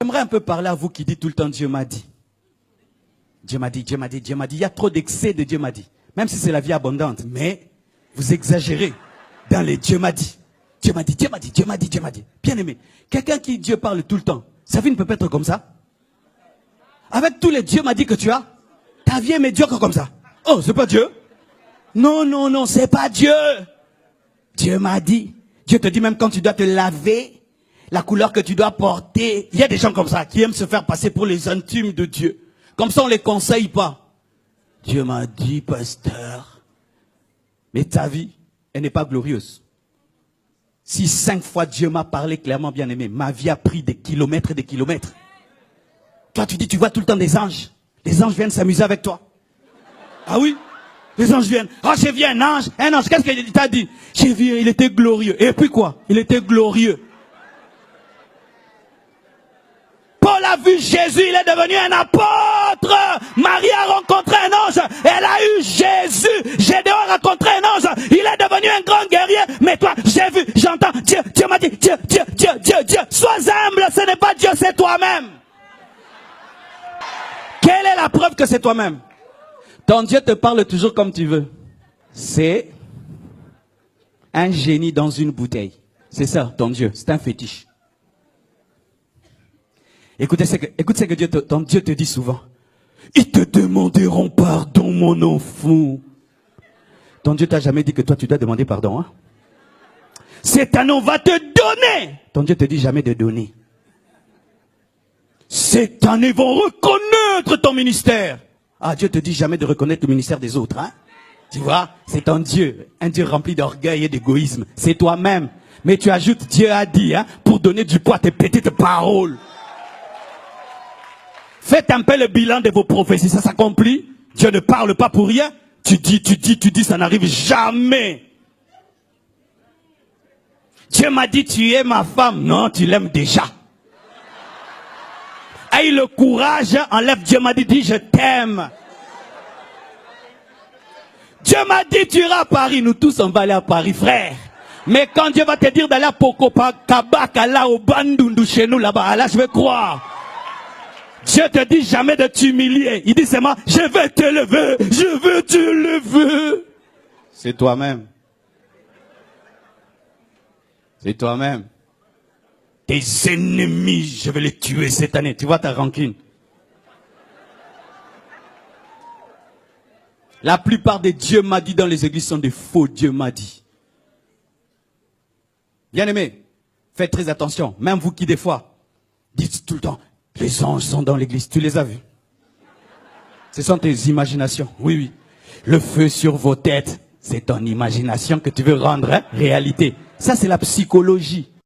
J'aimerais un peu parler à vous qui dites tout le temps Dieu m'a dit. Dieu m'a dit, Dieu m'a dit, Dieu m'a dit. Il y a trop d'excès de Dieu m'a dit. Même si c'est la vie abondante. Mais vous exagérez dans les Dieu m'a dit. Dieu m'a dit, Dieu m'a dit, Dieu m'a dit, Dieu m'a dit. Bien aimé, quelqu'un qui Dieu parle tout le temps, sa vie ne peut pas être comme ça. Avec tous les Dieu m'a dit que tu as, ta vie est médiocre comme ça. Oh, c'est pas Dieu? Non, non, non, c'est pas Dieu. Dieu m'a dit. Dieu te dit même quand tu dois te laver, la couleur que tu dois porter. Il y a des gens comme ça qui aiment se faire passer pour les intimes de Dieu. Comme ça, on les conseille pas. Dieu m'a dit, pasteur. Mais ta vie, elle n'est pas glorieuse. Si 5 fois Dieu m'a parlé clairement, bien aimé, ma vie a pris des kilomètres et des kilomètres. Toi, tu dis, tu vois tout le temps des anges. Les anges viennent s'amuser avec toi. Ah oui? Les anges viennent. Ah, j'ai vu un ange. Un ange, qu'est-ce qu'il t'a dit? J'ai vu, il était glorieux. Et puis quoi? Il était glorieux. Paul a vu Jésus, il est devenu un apôtre. Marie a rencontré un ange, elle a eu Jésus. Gédéon a rencontré un ange, il est devenu un grand guerrier. Mais toi, j'ai vu, j'entends, Dieu, Dieu m'a dit, Dieu, Dieu, Dieu, Dieu, Dieu. Sois humble, ce n'est pas Dieu, c'est toi-même. Quelle est la preuve que c'est toi-même? Ton Dieu te parle toujours comme tu veux. C'est un génie dans une bouteille. C'est ça, ton Dieu, c'est un fétiche. Écoute ce que Dieu ton Dieu te dit souvent. Ils te demanderont pardon, mon enfant. Ton Dieu t'a jamais dit que toi tu dois demander pardon. Hein? Cette année on va te donner. Ton Dieu te dit jamais de donner. Cette année ils vont reconnaître ton ministère. Ah, Dieu te dit jamais de reconnaître le ministère des autres. Hein? Tu vois, c'est un Dieu rempli d'orgueil et d'égoïsme. C'est toi-même. Mais tu ajoutes Dieu a dit hein, pour donner du poids à tes petites paroles. Faites un peu le bilan de vos prophéties, ça s'accomplit. Dieu ne parle pas pour rien. Tu dis, ça n'arrive jamais. Dieu m'a dit, tu es ma femme. Non, tu l'aimes déjà. Aie le courage, enlève Dieu m'a dit, dis je t'aime. Dieu m'a dit, tu iras à Paris. Nous tous, on va aller à Paris, frère. Mais quand Dieu va te dire d'aller à Pokopakabaka, là, au Bandundu, chez nous, là-bas, là, je vais croire. Dieu te dit jamais de t'humilier. Il dit seulement, je vais te lever, je veux te lever. C'est toi-même. C'est toi-même. Tes ennemis, je vais les tuer cette année. Tu vois ta rancune. La plupart des Dieu m'a dit dans les églises sont des faux Dieu m'a dit. Bien aimé, faites très attention. Même vous qui des fois dites tout le temps, les anges sont dans l'église. Tu les as vus? Ce sont tes imaginations. Oui, oui. Le feu sur vos têtes, c'est ton imagination que tu veux rendre hein, réalité. Ça, c'est la psychologie.